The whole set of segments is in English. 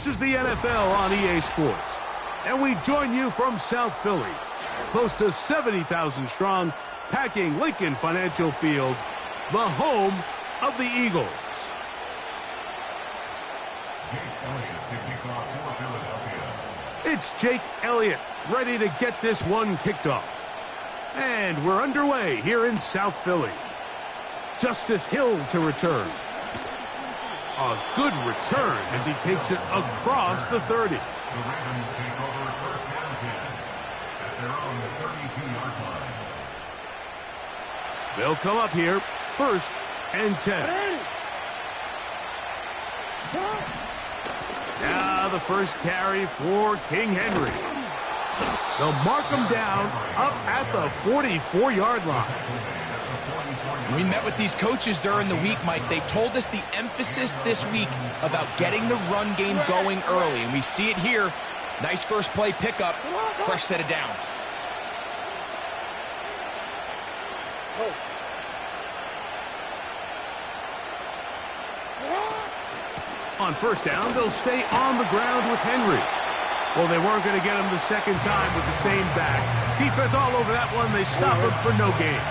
This is the NFL on EA Sports, and we join you from South Philly, close to 70,000 strong, packing Lincoln Financial Field, the home of the Eagles. It's Jake Elliott, ready to get this one kicked off. And we're underway here in South Philly. Justice Hill to return. A good return as he takes it across the 30. The Ravens take over first down 10 at their own 32-yard line. They'll come up here, first and 10. Now the first carry for King Henry. They'll mark him down up at the 44-yard line. We met with these coaches during the week, Mike. They told us the emphasis this week about getting the run game going early, and we see it here. Nice first play pickup, fresh set of downs. On first down, they'll stay on the ground with Henry. Well, they weren't going to get him the second time with the same back. Defense all over that one. They stop him for no gain.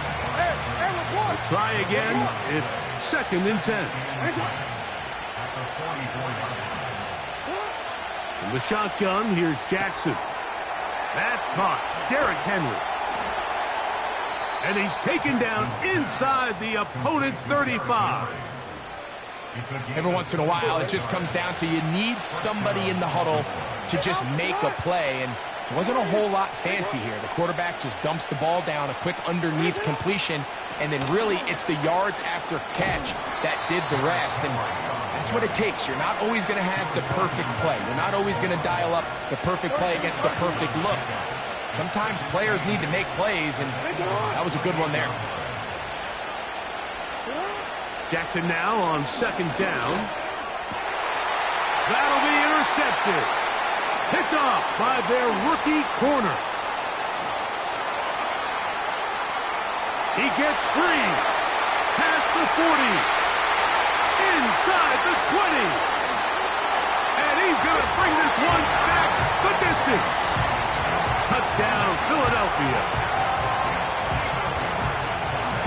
They'll try again. It's second and 10. From the shotgun, here's Jackson. That's caught. Derrick Henry. And he's taken down inside the opponent's 35. Every once in a while, it just comes down to you need somebody in the huddle to just make a play, and it wasn't a whole lot fancy here. The quarterback just dumps the ball down, a quick underneath completion, and then really it's the yards after catch that did the rest, and that's what it takes. You're not always going to have the perfect play. You're not always going to dial up the perfect play against the perfect look. Sometimes players need to make plays, and that was a good one there. Jackson now on second down. That'll be intercepted. Picked off by their rookie corner. He gets free. Past the 40. Inside the 20. And he's going to bring this one back the distance. Touchdown, Philadelphia.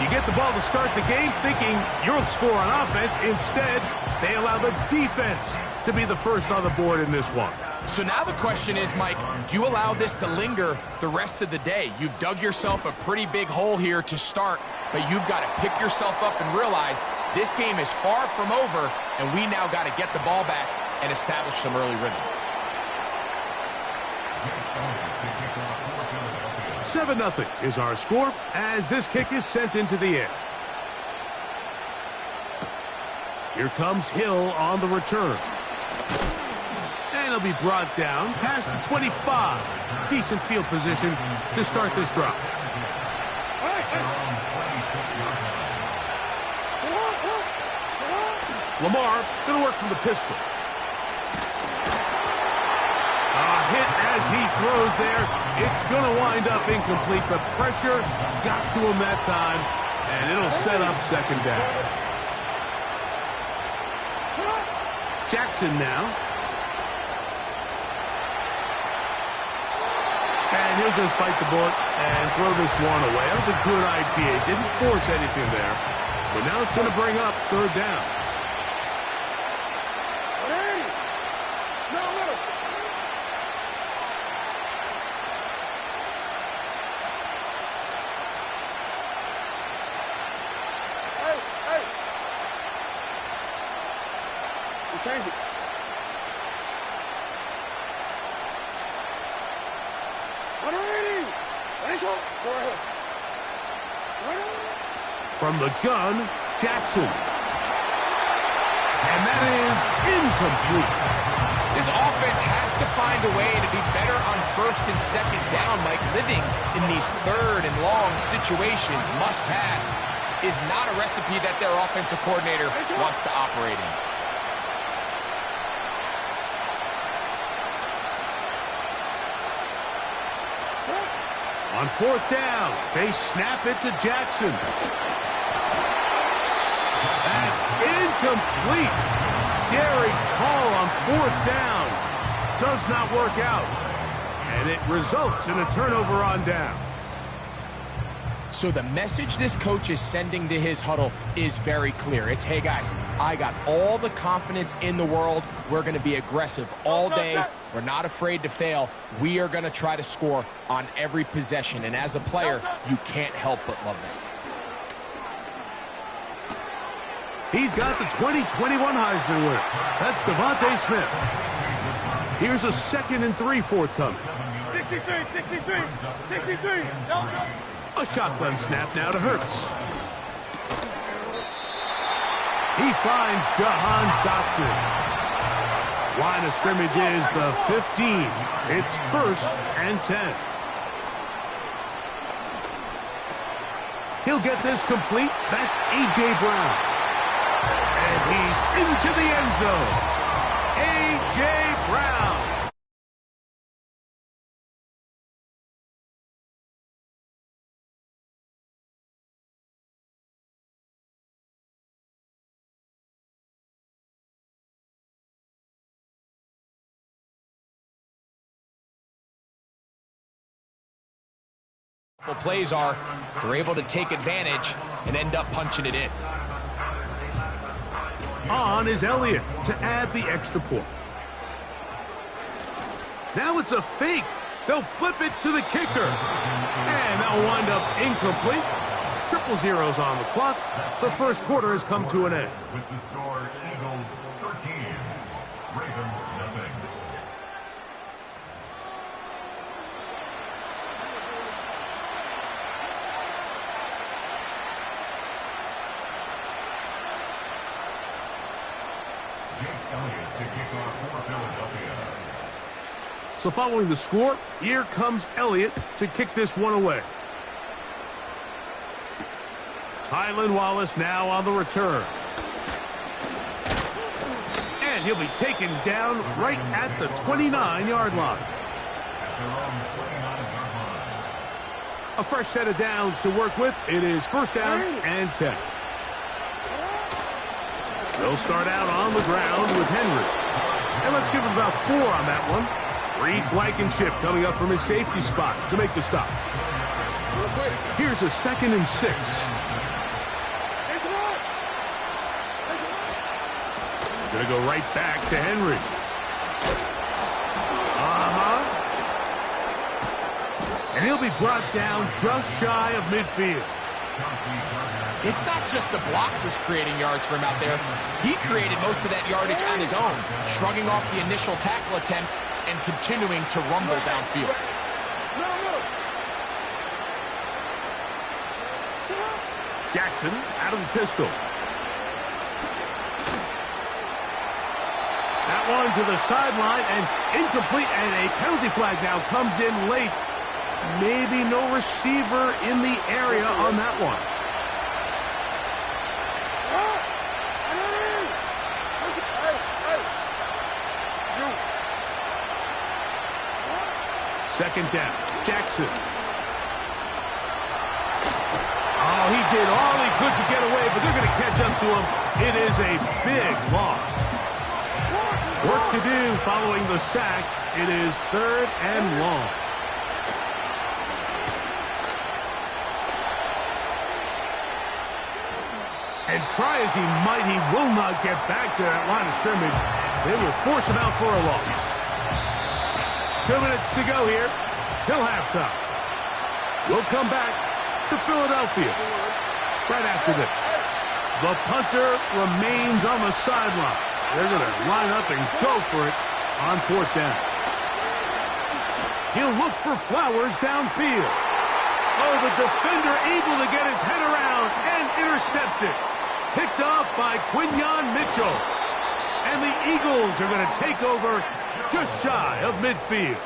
You get the ball to start the game thinking you'll score on offense. Instead, they allow the defense to be the first on the board in this one. So now the question is, Mike, do you allow this to linger the rest of the day? You've dug yourself a pretty big hole here to start, but you've got to pick yourself up and realize this game is far from over, and we now got to get the ball back and establish some early rhythm. 7-0 is our score as this kick is sent into the air. Here comes Hill on the return. And he'll be brought down past the 25. Decent field position to start this drive. Lamar going to work from the pistol. A hit as he throws there. It's going to wind up incomplete. The pressure got to him that time, and it'll set up second down. Jackson now. And he'll just bite the bullet and throw this one away. That was a good idea. Didn't force anything there. But now it's going to bring up third down. Change it. From the gun, Jackson. And that is incomplete. This offense has to find a way to be better on first and second down, Mike. Living in these third and long situations, must pass, is not a recipe that their offensive coordinator wants to operate in. On fourth down, they snap it to Jackson. That's incomplete. Derek Hall on fourth down. does not work out. And it results in a turnover on downs. So the message this coach is sending to his huddle is very clear. It's, hey guys, I got all the confidence in the world. We're going to be aggressive all day. We're not afraid to fail. We are going to try to score on every possession. And as a player, you can't help but love that. He's got the 2021 Heisman winner. That's Devontae Smith. Here's a 2nd and 3 forthcoming. 63. A shotgun snap now to Hurts. He finds Jahan Dotson. Line of scrimmage is the 15. It's 1st and 10. He'll get this complete. That's A.J. Brown. And he's into the end zone. A.J. Brown. Plays are, they're able to take advantage and end up punching it in. On is Elliott to add the extra point. Now it's a fake. They'll flip it to the kicker. And that'll wind up incomplete. Triple zeros on the clock. The first quarter has come to an end. With the score, Eagles 13, Ravens nothing. So following the score, here comes Elliott to kick this one away. Tylan Wallace now on the return. And he'll be taken down right at the 29-yard line. A fresh set of downs to work with. It is 1st down and 10. They'll start out on the ground with Henry. And let's give him about 4 on that one. Reed Blankenship coming up from his safety spot to make the stop. Here's a 2nd and 6. Gonna go right back to Henry. And he'll be brought down just shy of midfield. It's not just the block was creating yards for him out there. He created most of that yardage on his own, shrugging off the initial tackle attempt and continuing to rumble downfield. Jackson out of the pistol. That one to the sideline and incomplete, and a penalty flag now comes in late. Maybe no receiver in the area on that one. Second down, Jackson. Oh, he did all he could to get away, but they're going to catch up to him. It is a big loss. Work to do following the sack. It is 3rd and long. And try as he might, he will not get back to that line of scrimmage. They will force him out for a loss. 2 minutes to go here till halftime. We'll come back to Philadelphia right after this. The punter remains on the sideline. They're going to line up and go for it on 4th down. He'll look for Flowers downfield. Oh, the defender able to get his head around and intercept it. Picked off by Quinyon Mitchell. And the Eagles are going to take over just shy of midfield.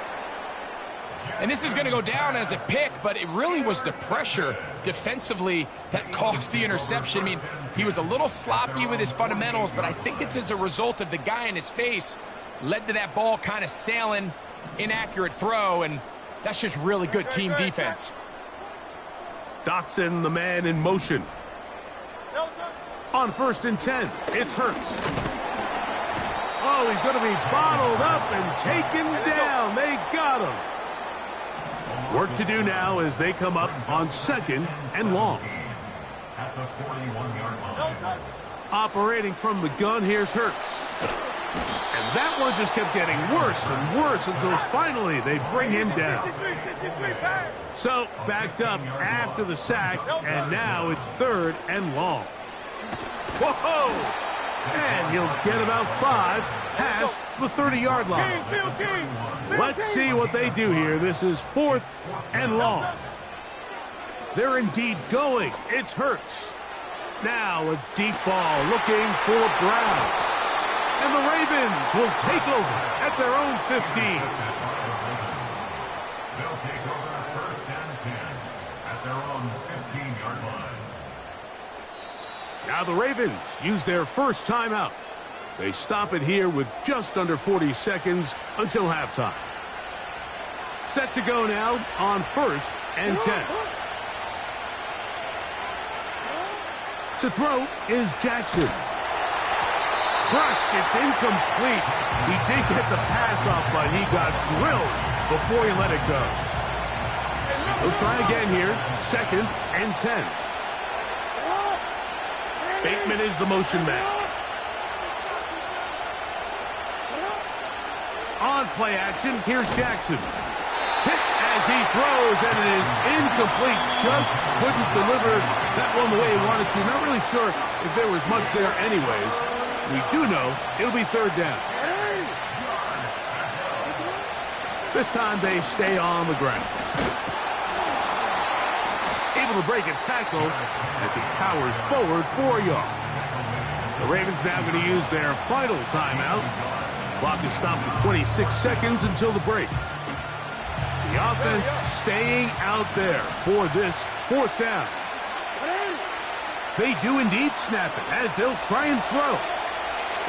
And this is going to go down as a pick, but it really was the pressure defensively that caused the interception. I mean, he was a little sloppy with his fundamentals, but I think it's as a result of the guy in his face led to that ball kind of sailing, inaccurate throw, and that's just really good team defense. Dotson, the man in motion. On 1st and 10, it's Hurts. Oh, Oh, he's going to be bottled up and taken down. They got him. Work to do now as they come up on 2nd and long. At the 41-yard line. Operating from the gun, here's Hurts. And that one just kept getting worse and worse until finally they bring him down. So, backed up after the sack, and now it's 3rd and long. Whoa! And he'll get about 5 past the 30-yard line. Let's see what they do here. This is 4th and long. They're indeed going. It's Hurts. Now a deep ball looking for Brown. And the Ravens will take over at their own 15. They'll take over 1st and 10 at their own 15-yard line. Now the Ravens use their first timeout. They stop it here with just under 40 seconds until halftime. Set to go now on 1st and 10. To throw is Jackson. Crushed, it's incomplete. He did get the pass off, but he got drilled before he let it go. He'll try again here, 2nd and 10. Bateman is the motion man. On play action, here's Jackson. Hit as he throws, and it is incomplete. Just couldn't deliver that one the way he wanted to. Not really sure if there was much there anyways. We do know it'll be 3rd down. This time they stay on the ground. Able to break a tackle as he powers forward 4 yards. The Ravens now going to use their final timeout. Clock is stopped at 26 seconds until the break. The offense staying out there for this 4th down. They do indeed snap it as they'll try and throw.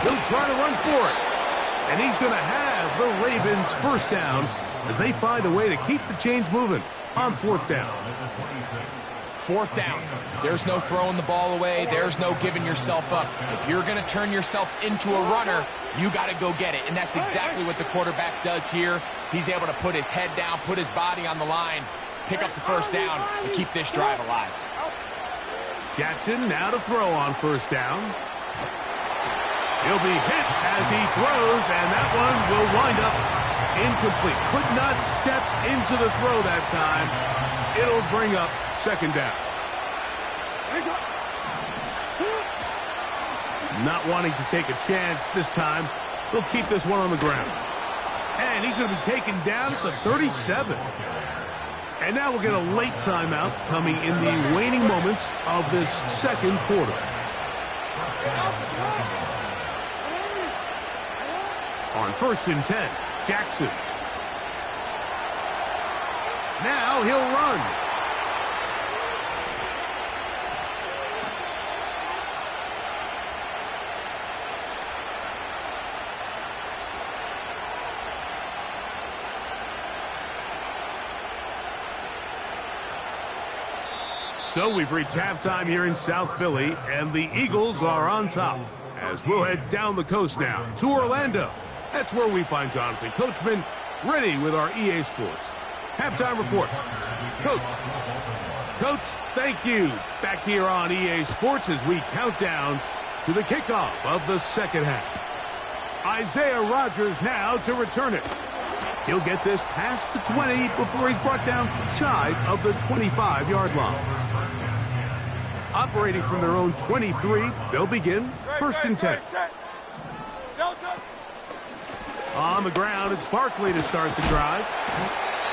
He'll try to run for it. And he's going to have the Ravens 1st down as they find a way to keep the chains moving on 4th down. 4th down. There's no throwing the ball away. There's no giving yourself up. If you're going to turn yourself into a runner, you got to go get it. And that's exactly what the quarterback does here. He's able to put his head down, put his body on the line, pick up the 1st down, and keep this drive alive. Jackson now to throw on 1st down. He'll be hit as he throws, and that one will wind up incomplete. Could not step into the throw that time. It'll bring up 2nd down. Not wanting to take a chance this time, they'll keep this one on the ground. And he's going to be taken down at the 37. And now we'll get a late timeout coming in the waning moments of this 2nd quarter. On 1st and 10, Jackson. Now he'll run. So we've reached halftime here in South Philly, and the Eagles are on top. As we'll head down the coast now to Orlando. That's where we find Jonathan Coachman ready with our EA Sports halftime report. Coach, thank you. Back here on EA Sports as we count down to the kickoff of the 2nd half. Isaiah Rodgers now to return it. He'll get this past the 20 before he's brought down shy of the 25-yard line. Operating from their own 23, they'll begin 1st and 10. On the ground, it's Barkley to start the drive.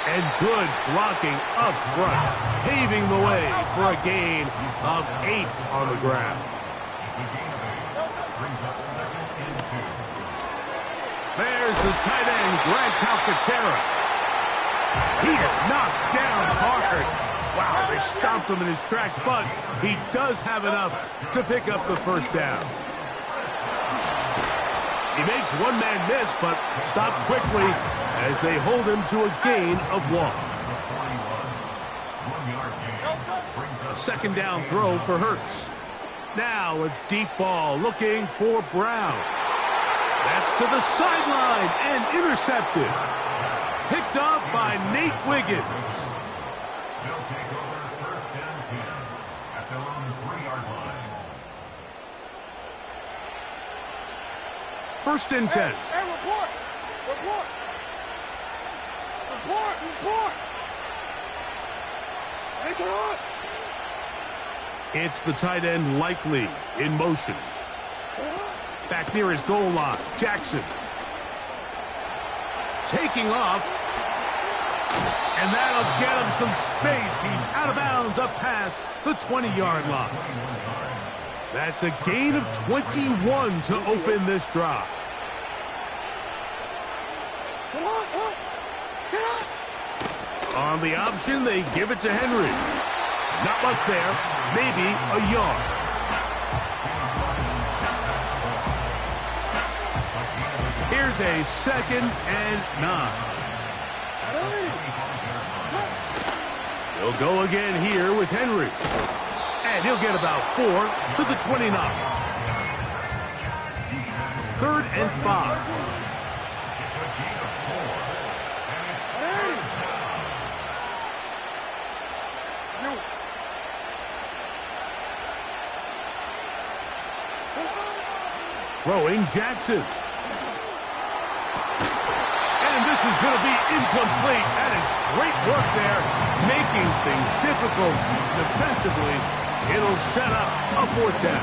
And good blocking up front, paving the way for a gain of 8 on the ground. There's the tight end, Grant Calcaterra. He is knocked down hard. Wow, they stomped him in his tracks, but he does have enough to pick up the 1st down. He makes one man miss, but stopped quickly as they hold him to a gain of 1. A 2nd down throw for Hurts. Now a deep ball looking for Brown. That's to the sideline and intercepted. Picked off by Nate Wiggins. They'll take over first and 10 at their own 3-yard line. First and 10. Hey, report! Report! Report! Report! It's on! It's the tight end Likely in motion. Back near his goal line, Jackson. Taking off. And that'll get him some space. He's out of bounds up past the 20-yard line. That's a gain of 21 to open this drive. On the option, they give it to Henry. Not much there. Maybe a yard. Here's a 2nd and 9. He'll go again here with Henry. And he'll get about 4 to the 29. 3rd and 5. Throwing Jackson. And this is going to be incomplete. That is great work there, making things difficult defensively. It'll set up a 4th down.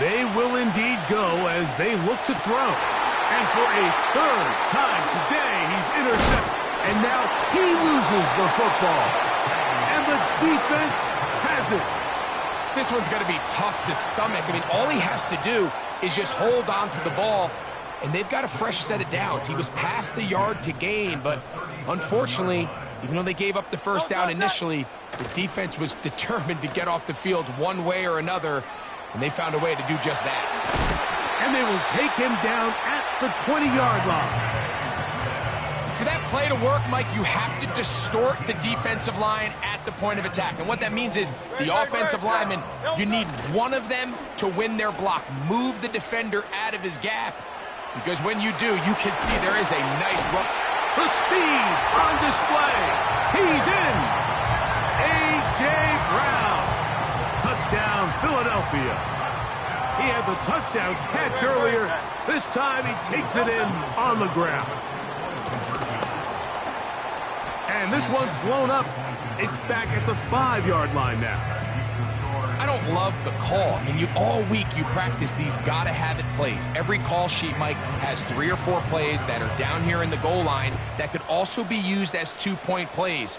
They will indeed go as they look to throw. And for a 3rd time today, he's intercepted. And now he loses the football. And the defense has it. This one's going to be tough to stomach. I mean, all he has to do is just hold on to the ball, and they've got a fresh set of downs. He was past the yard to gain, but unfortunately, even though they gave up the first down initially, the defense was determined to get off the field one way or another, and they found a way to do just that. And they will take him down at the 20-yard line. For that play to work, Mike, you have to distort the defensive line at the point of attack. And what that means is the offensive lineman, you need one of them to win their block. Move the defender out of his gap. Because when you do, you can see there is a nice run. The speed on display. He's in. A.J. Brown. Touchdown, Philadelphia. He had the touchdown catch earlier. This time he takes it in on the ground. And this one's blown up. It's back at the 5-yard line now. I don't love the call. I mean, all week you practice these gotta-have-it plays. Every call sheet, Mike, has 3 or 4 plays that are down here in the goal line that could also be used as 2-point plays.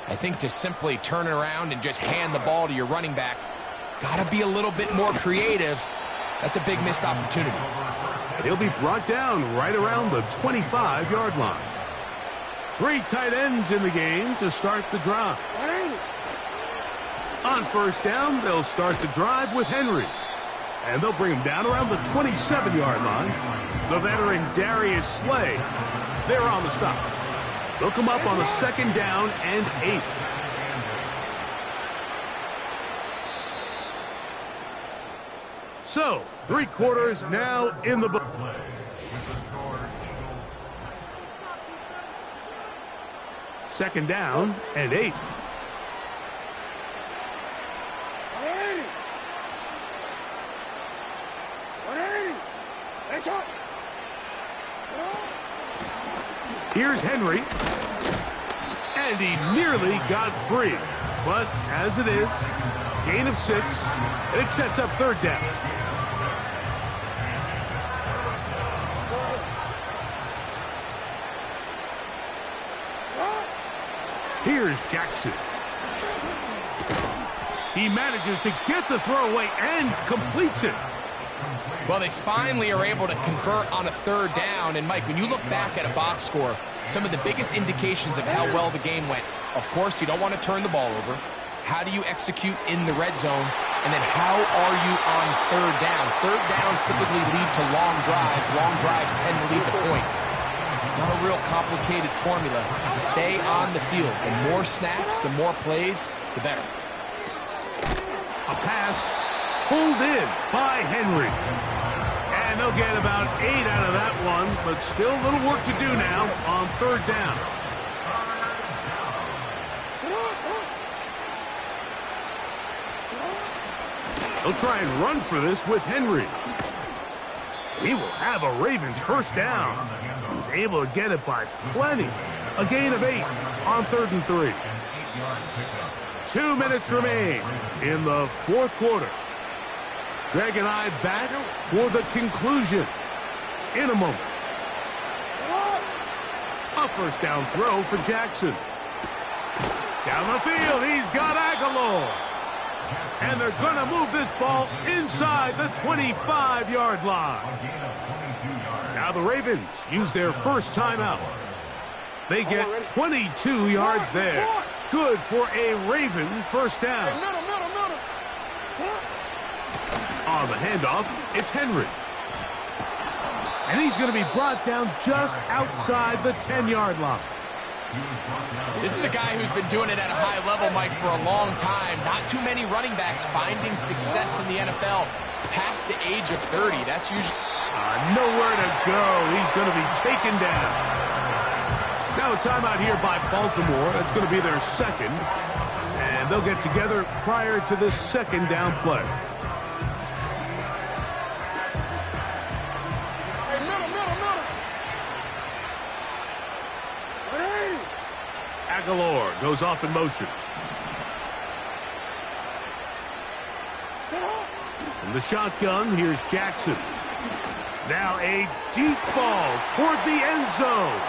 I think to simply turn it around and just hand the ball to your running back, gotta be a little bit more creative. That's a big missed opportunity. He'll be brought down right around the 25-yard line. 3 tight ends in the game to start the drive. On first down, they'll start the drive with Henry. And they'll bring him down around the 27-yard line. The veteran Darius Slay, they're on the stop. They'll come up on a 2nd down and 8. So, 3 quarters now in the book. 2nd down and 8. Here's Henry. And he nearly got free. But as it is, gain of 6. And it sets up 3rd down. Here's Jackson. He manages to get the throw away and completes it. Well, they finally are able to convert on a 3rd down. And, Mike, when you look back at a box score, some of the biggest indications of how well the game went, of course, you don't want to turn the ball over. How do you execute in the red zone? And then how are you on 3rd down? 3rd downs typically lead to long drives. Long drives tend to lead to points. It's not a real complicated formula. Stay on the field. The more snaps, the more plays, the better. A pass pulled in by Henry. And they'll get about 8 out of that one, but still a little work to do now on third down. They'll try and run for this with Henry. He will have a Ravens first down. He's able to get it by plenty. A gain of 8 on 3rd and 3. 2 minutes remain in the fourth quarter. Greg and I back for the conclusion in a moment. A first down throw for Jackson. Down the field, he's got Aguilar. And they're going to move this ball inside the 25-yard line. Now the Ravens use their first timeout. They get 22 yards there. Good for a Raven first down. On the handoff, it's Henry. And he's going to be brought down just outside the 10-yard line. This is a guy who's been doing it at a high level, Mike, for a long time. Not too many running backs finding success in the NFL past the age of 30. That's usually... nowhere to go. He's going to be taken down. Now a timeout here by Baltimore. That's going to be their second. And they'll get together prior to this second down play. Aguilar goes off in motion. From the shotgun, here's Jackson. Now a deep ball toward the end zone.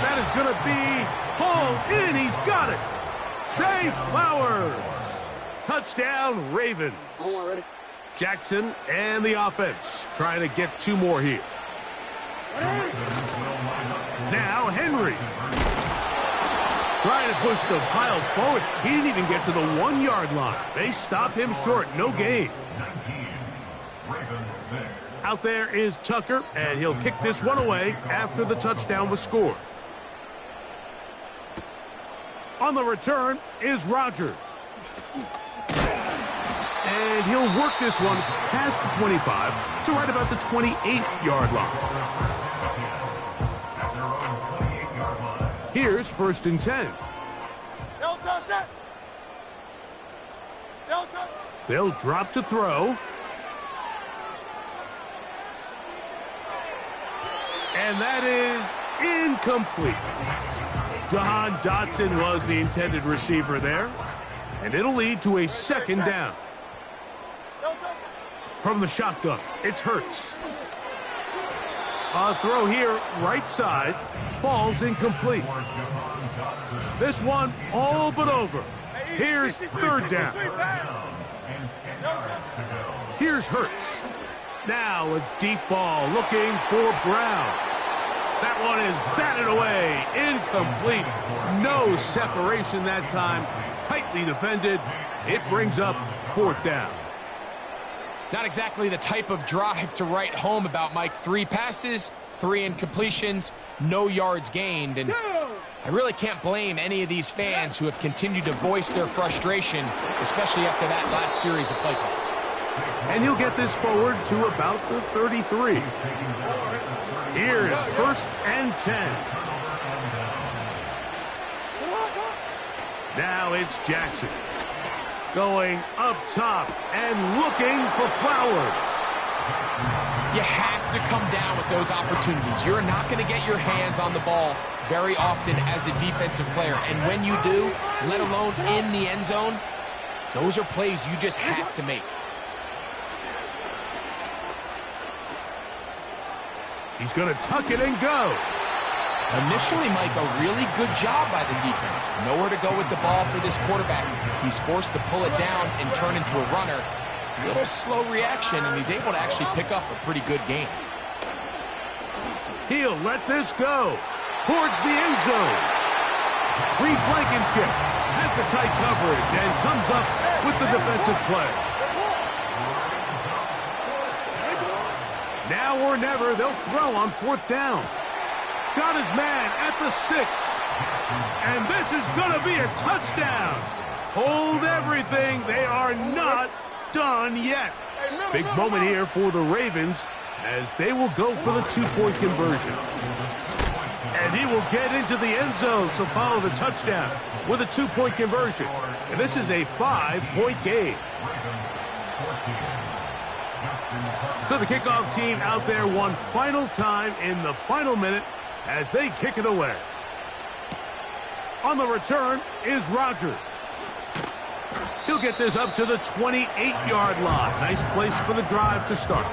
That is going to be hauled in. He's got it. Zay Flowers. Touchdown, Ravens. Jackson and the offense trying to get 2 more here. Now Henry. Trying to push the pile forward. He didn't even get to the 1-yard line. They stop him short. No gain. Out there is Tucker, and he'll kick this one away after the touchdown was scored. On the return is Rodgers. And he'll work this one past the 25 to right about the 28-yard line. Here's 1st and 10. They'll drop to throw. And that is incomplete. Jahan Dotson was the intended receiver there. And it'll lead to a second down. From the shotgun, it's Hurts. A throw here, right side, falls incomplete. This one all but over. Here's 3rd down. Here's Hurts. Now a deep ball looking for Brown. That one is batted away. Incomplete. No separation that time. Tightly defended. It brings up 4th down. Not exactly the type of drive to write home about, Mike. 3 passes, 3 incompletions, no yards gained. And I really can't blame any of these fans who have continued to voice their frustration, especially after that last series of play calls. And he'll get this forward to about the 33. Here's 1st and 10. Now it's Jackson. Going up top and looking for Flowers. You have to come down with those opportunities. You're not going to get your hands on the ball very often as a defensive player. And when you do, let alone in the end zone, those are plays you just have to make. He's going to tuck it and go. Initially, Mike, a really good job by the defense. Nowhere to go with the ball for this quarterback. He's forced to pull it down and turn into a runner. A little slow reaction, and he's able to actually pick up a pretty good game. He'll let this go towards the end zone. Reed Blankenship has the tight coverage and comes up with the defensive play. Now or never, they'll throw on 4th down. Got his man at the 6. And this is going to be a touchdown. Hold everything. They are not done yet. Big moment here for the Ravens as they will go for the two-point conversion. And he will get into the end zone, so follow the touchdown with a two-point conversion. And this is a 5-point game. So the kickoff team out there one final time in the final minute as they kick it away. On the return is Rodgers. He'll get this up to the 28-yard line. Nice place for the drive to start.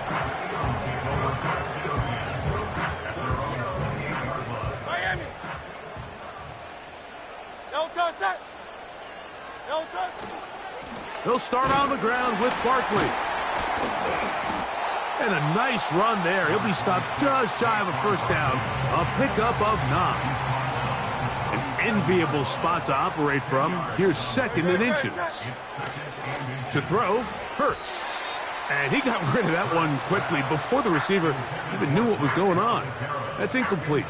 Miami. No touch that. No touch. He'll start on the ground with Barkley. And a nice run there. He'll be stopped just shy of a first down. A pickup of 9. An enviable spot to operate from. Here's second and inches. To throw, Hurts. And he got rid of that one quickly before the receiver even knew what was going on. That's incomplete.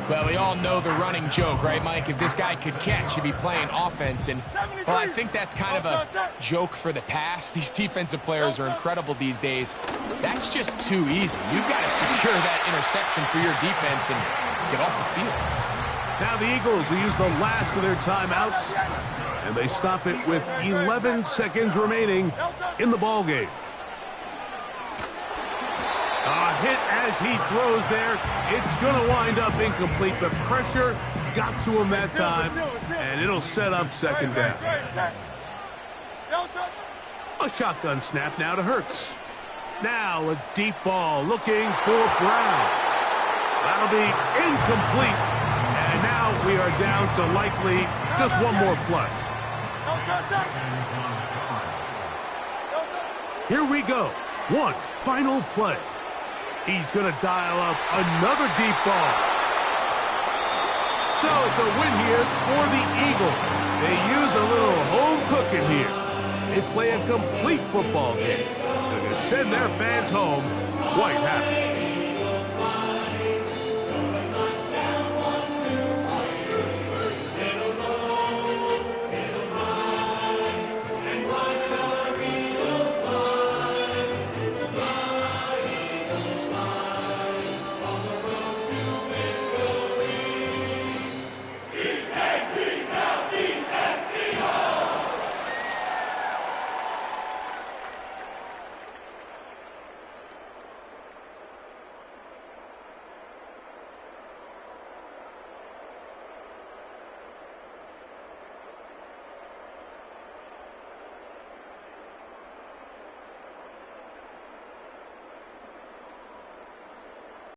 Well, we all know the running joke, right, Mike? If this guy could catch, he'd be playing offense. And, well, I think that's kind of a joke for the past. These defensive players are incredible these days. That's just too easy. You've got to secure that interception for your defense and get off the field. Now the Eagles will use the last of their timeouts, and they stop it with 11 seconds remaining in the ballgame. A hit as he throws there. It's going to wind up incomplete. The pressure got to him that time, and it'll set up second down. A shotgun snap now to Hurts. Now a deep ball looking for Brown. That'll be incomplete. And now we are down to likely just one more play. Here we go. One final play. He's going to dial up another deep ball. So it's a win here for the Eagles. They use a little home cooking here. They play a complete football game. They're going to send their fans home quite happy.